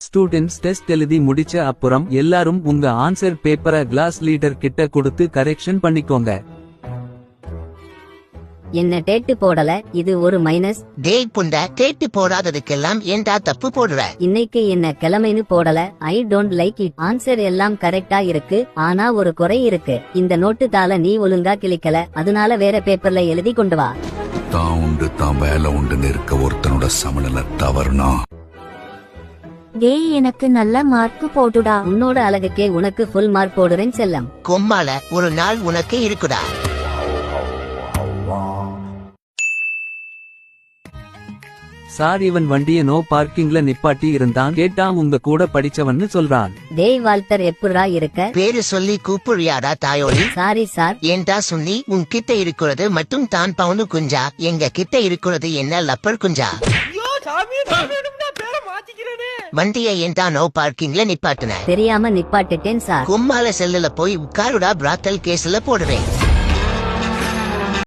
Students test எழுதி முடிச்ச அப்புறம் எல்லாரும் உங்க ஆன்சர் பேப்பரை கிளாஸ் லீடர் கிட்ட கொடுத்து கரெக்ஷன் பண்ணிக்கோங்க. என்ன டேட்டு போடல, இது ஒரு மைனஸ். டேய் புண்டா, டேட்டு போடாததுக்கெல்லாம் ஏன்டா தப்பு போடுற? இன்னைக்கு என்ன கிழமைன்னு போடல. I don't like it. Answer எல்லாம் கரெக்டா இருக்கு, ஆனா ஒரு குறை இருக்கு. இந்த நோட்டு தாள நீ ஒழுங்கா கிளிக்கல, அதனால வேற பேப்பர்ல எழுதி கொண்டு வா. தான் உண்டு தான் வேலை உண்டுன்னு இருக்க ஒருத்தனோட சமநிலை தவறுனா டேய் எனக்கு நல்ல மார்க் போடுடா. உன்னோட அழகுக்கே உனக்கு ஃபுல் மார்க் போடுறேன் செல்லம். கொம்மால ஒரு நாள் உனக்கு இருக்குடா. சார் இவன் வண்டிய நோ பார்க்கிங்ல நிப்பாட்டி இருந்தான், கேட்டா உங்க கூட படிச்சவன்னு சொல்றான். டேய் வால்டர் எப்புடா இருக்க? பேரு சொல்லி கூப்பிடுறியாடா தாயோலி? Sorry sir. ஏன்டா சுன்னி, உன் கிட்ட இருக்கிறது மட்டும் தான் பவுனு குஞ்சா, எங்க கிட்ட இருக்கிறது என்ன லப்பர் குஞ்சா? வண்டியை ஏன்டா நோ பார்க்கிங்ல நிப்பாட்டுன? தெரியாம நிப்பாட்டிட்டேன் சார். கும்மால செல்லுல போய் உட்காருடா, பிராத்தல் கேஸ்ல போடுவேன்.